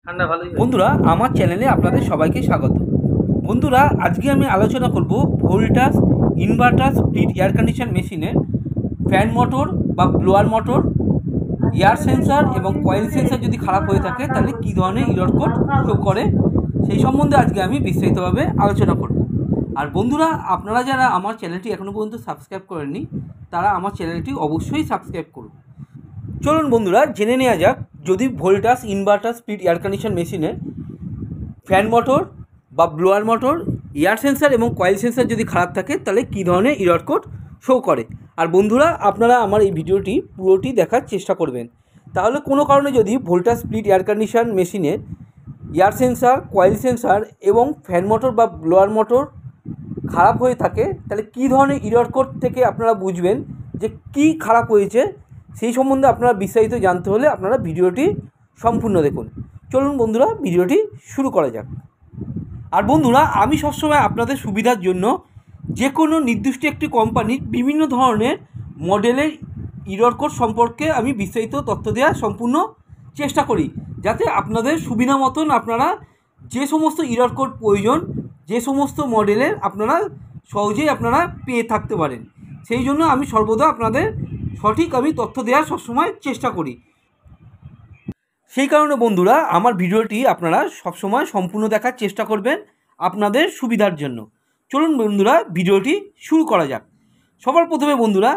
ঠান্ডা ভালোই হয়। বন্ধুরা, আমার চ্যানেলে আপনাদের সবাইকে স্বাগত। বন্ধুরা, আজকে আমি আলোচনা করব Voltas inverter split air condition মেশিনের ফ্যান মোটর বা ব্লোয়ার মোটর, এয়ার সেন্সার এবং কয়েল সেন্সার যদি খারাপ হয়ে থাকে তাহলে কী ধরনের এরর কোড শো করে, সেই সম্বন্ধে আজকে আমি বিস্তারিতভাবে আলোচনা করব। আর বন্ধুরা, আপনারা যারা আমার চ্যানেলটি এখনও পর্যন্ত সাবস্ক্রাইব করেননি তারা আমার চ্যানেলটি অবশ্যই সাবস্ক্রাইব করুন। চলুন বন্ধুরা, জেনে নেওয়া যাক যদি Voltas inverter split air condition মেশিনের ফ্যান মোটর বা ব্লোয়ার মোটর, এয়ার সেন্সার এবং কয়েল সেন্সার যদি খারাপ থাকে তাহলে কী ধরনের এরর কোড শো করে। আর বন্ধুরা, আপনারা আমার এই ভিডিওটি পুরোটি দেখার চেষ্টা করবেন। তাহলে কোনো কারণে যদি ভোল্টাস স্প্লিট এয়ার কন্ডিশন মেশিনের এয়ার সেন্সার, কয়েল সেন্সার এবং ফ্যান মোটর বা ব্লোয়ার মোটর খারাপ হয়ে থাকে তাহলে কী ধরনের এরর কোড থেকে আপনারা বুঝবেন যে কী খারাপ হয়েছে, সেই সম্বন্ধে আপনারা বিস্তারিত জানতে হলে আপনারা ভিডিওটি সম্পূর্ণ দেখুন। চলুন বন্ধুরা, ভিডিওটি শুরু করা যাক। আর বন্ধুরা, আমি সবসময় আপনাদের সুবিধার জন্য যে কোনো নির্দিষ্ট একটি কোম্পানির বিভিন্ন ধরনের মডেলের এরর কোড সম্পর্কে আমি বিস্তারিত তথ্য দেওয়ার সম্পূর্ণ চেষ্টা করি, যাতে আপনাদের সুবিধা মতন আপনারা যে সমস্ত এরর কোড প্রয়োজন, যে সমস্ত মডেলের আপনারা সহজেই আপনারা পেয়ে থাকতে পারেন। সেই জন্য আমি সর্বদা আপনাদের সঠিক তথ্য দেওয়ার সবসময় চেষ্টা করি। সেই কারণে বন্ধুরা, আমার ভিডিওটি আপনারা সবসময় সম্পূর্ণ দেখার চেষ্টা করবেন আপনাদের সুবিধার জন্য। চলুন বন্ধুরা, ভিডিওটি শুরু করা যাক। সবার প্রথমে বন্ধুরা,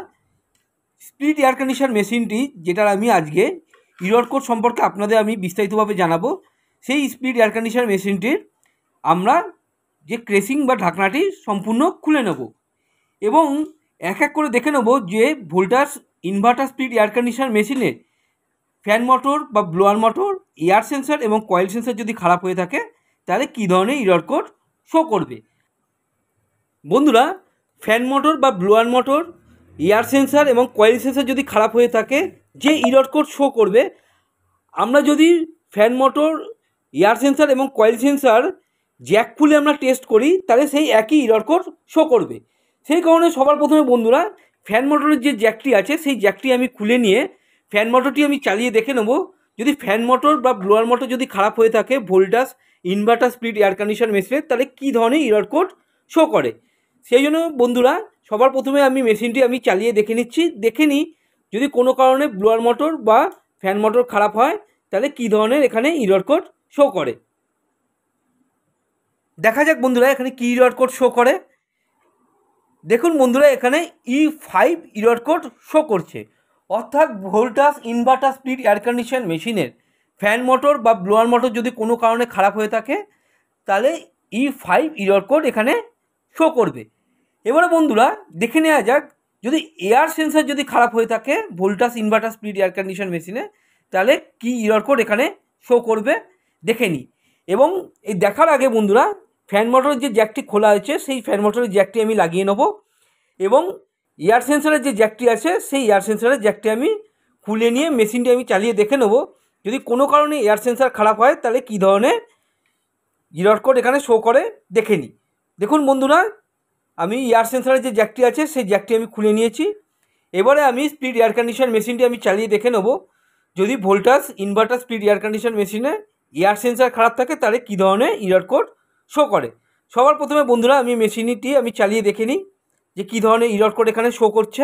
স্প্লিট এয়ার কন্ডিশন মেশিনটি যেটার আমি আজকে এরর কোড সম্পর্কে আপনাদের আমি বিস্তারিতভাবে জানাবো, সেই স্প্লিট এয়ার কন্ডিশন মেশিনটির আমরা যে ক্রেসিং বা ঢাকনাটি সম্পূর্ণ খুলে নেব এবং এক এক করে দেখে নেব যে Voltas inverter split air condition মেশিনে ফ্যান মোটর বা ব্লোয়ার মোটর, এয়ার সেন্সার এবং কয়েল সেন্সার যদি খারাপ হয়ে থাকে তাহলে কী ধরনের এরর কোড শো করবে। বন্ধুরা, ফ্যান মোটর বা ব্লোয়ার মোটর, এয়ার সেন্সার এবং কয়েল সেন্সার যদি খারাপ হয়ে থাকে যে এরর কোড শো করবে, আমরা যদি ফ্যান মোটর, এয়ার সেন্সার এবং কয়েল সেন্সার জ্যাক খুলে আমরা টেস্ট করি তাহলে সেই একই এরর কোড শো করবে। সেই কারণে সবার প্রথমে বন্ধুরা, ফ্যান মোটরের যে জ্যাকটি আছে সেই জ্যাকটি আমি খুলে নিয়ে ফ্যান মোটরটি আমি চালিয়ে দেখে নেব যদি ফ্যান মোটর বা ব্লোয়ার মোটর যদি খারাপ হয়ে থাকে Voltas inverter split air condition মেশিনের, তাহলে কী ধরনের এরর কোড শো করে। সেই জন্য বন্ধুরা, সবার প্রথমে আমি মেশিনটি আমি চালিয়ে দেখে নিই যদি কোনো কারণে ব্লোয়ার মোটর বা ফ্যান মোটর খারাপ হয় তাহলে কী ধরনের এখানে এরর কোড শো করে। দেখা যাক বন্ধুরা এখানে কী এরর কোড শো করে। দেখুন বন্ধুরা, এখানে E5 এরর কোড শো করছে, অর্থাৎ Voltas inverter split air condition মেশিনের ফ্যান মোটর বা ব্লোয়ার মোটর যদি কোনো কারণে খারাপ হয়ে থাকে তাহলে E5 এরর কোড এখানে শো করবে। এবারে বন্ধুরা দেখে নেওয়া যাক যদি এয়ার সেন্সার যদি খারাপ হয়ে থাকে Voltas inverter split air condition মেশিনে তাহলে কী এরর কোড এখানে শো করবে দেখে নিই। এবং এই দেখার আগে বন্ধুরা, ফ্যান মোটরের যে জ্যাকটি খোলা হয়েছে সেই ফ্যান মোটরের জ্যাকটি আমি লাগিয়ে নেব এবং এয়ার সেন্সারের যে জ্যাকটি আছে সেই এয়ার সেন্সারের জ্যাকটি আমি খুলে নিয়ে মেশিনটি আমি চালিয়ে দেখে নেব যদি কোনো কারণে এয়ার সেন্সার খারাপ হয় তাহলে কী ধরনের এরর কোড এখানে শো করে দেখে নিই। দেখুন বন্ধুরা, আমি এয়ার সেন্সারের যে জ্যাকটি আছে সেই জ্যাকটি আমি খুলে নিয়েছি। এবারে আমি স্প্লিট এয়ার কন্ডিশন মেশিনটি আমি চালিয়ে দেখে নেব যদি Voltas inverter split air condition মেশিনে এয়ার সেন্সার খারাপ থাকে তাহলে কী ধরনের এরর কোড শো করে। সবার প্রথমে বন্ধুরা আমি মেশিনটি আমি চালিয়ে দেখে নিই যে কী ধরনের এরর কোড এখানে শো করছে।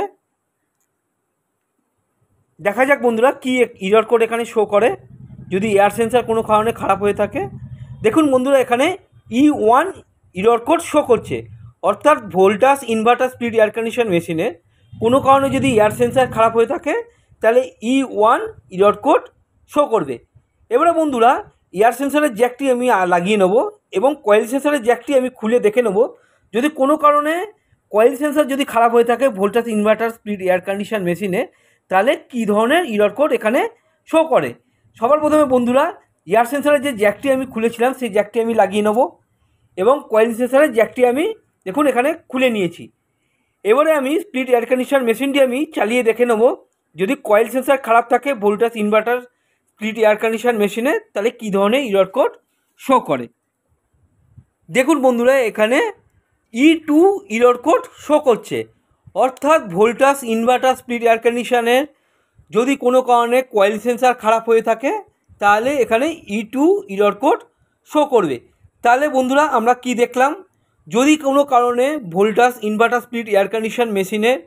দেখা যাক বন্ধুরা কী এরর কোড এখানে শো করে যদি এয়ার সেন্সার কোনো কারণে খারাপ হয়ে থাকে। দেখুন বন্ধুরা, এখানে E1 এরর কোড শো করছে, অর্থাৎ Voltas inverter split air condition মেশিনে কোনো কারণে যদি এয়ার সেন্সার খারাপ হয়ে থাকে তাহলে E1 এরর কোড শো করবে। এবারে বন্ধুরা, এয়ার সেন্সারের জ্যাকটি আমি লাগিয়ে নেব এবং কয়েল সেন্সারের জ্যাকটি আমি খুলে দেখে নেব যদি কোনো কারণে কয়েল সেন্সার যদি খারাপ হয়ে থাকে Voltas inverter split air condition মেশিনে তাহলে কী ধরনের এরর কোড এখানে শো করে। সবার প্রথমে বন্ধুরা, এয়ার সেন্সারের যে জ্যাকটি আমি খুলেছিলাম সেই জ্যাকটি আমি লাগিয়ে নেব এবং কয়েল সেন্সারের জ্যাকটি আমি দেখুন এখানে খুলে নিয়েছি। এবারে আমি স্প্লিট এয়ার কন্ডিশন মেশিনটি আমি চালিয়ে দেখে নেব যদি কয়েল সেন্সার খারাপ থাকে Voltas inverter split air condition মেশিনে তাহলে কী ধরনের এরর কোড শো করে। দেখুন বন্ধুরা, এখানে E2 এরর কোড শো করছে, অর্থাৎ ভোল্টাস ইনভার্টার স্প্লিট এয়ার কন্ডিশনের যদি কোনো কারণে কয়েল সেন্সার খারাপ হয়ে থাকে তাহলে এখানে E2 ইরর কোড শো করবে। তাহলে বন্ধুরা আমরা কি দেখলাম, যদি কোনো কারণে Voltas inverter split air condition মেশিনের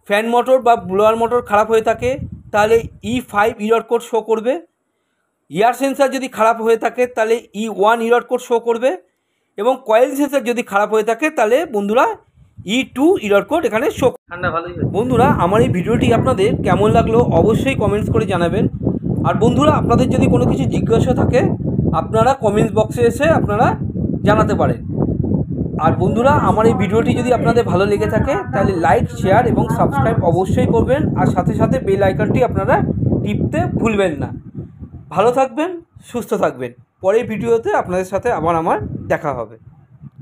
ফ্যান মোটর বা ব্লোয়ার মোটর খারাপ হয়ে থাকে তাহলে E5 ইরর কোড শো করবে। এয়ার সেন্সার যদি খারাপ হয়ে থাকে তাহলে E1 ইরর কোড শো করবে, এবং কয়েল সেন্সার যদি খারাপ হয়ে থাকে তাহলে বন্ধুরা E2 ইরর কোড এখানে শো। ঠান্ডা ভালোই। বন্ধুরা আমার এই ভিডিওটি আপনাদের কেমন লাগলো অবশ্যই কমেন্টস করে জানাবেন। আর বন্ধুরা আপনাদের যদি কোনো কিছু জিজ্ঞাসা থাকে আপনারা কমেন্টস বক্সে এসে আপনারা জানাতে পারেন। আর বন্ধুরা আমার এই ভিডিওটি যদি আপনাদের ভালো লেগে থাকে তাহলে লাইক, শেয়ার এবং সাবস্ক্রাইব অবশ্যই করবেন, আর সাথে সাথে বেল আইকনটি আপনারা টিপতে ভুলবেন না। ভালো থাকবেন, সুস্থ থাকবেন। পরের ভিডিওতে আপনাদের সাথে আবার আমার দেখা হবে।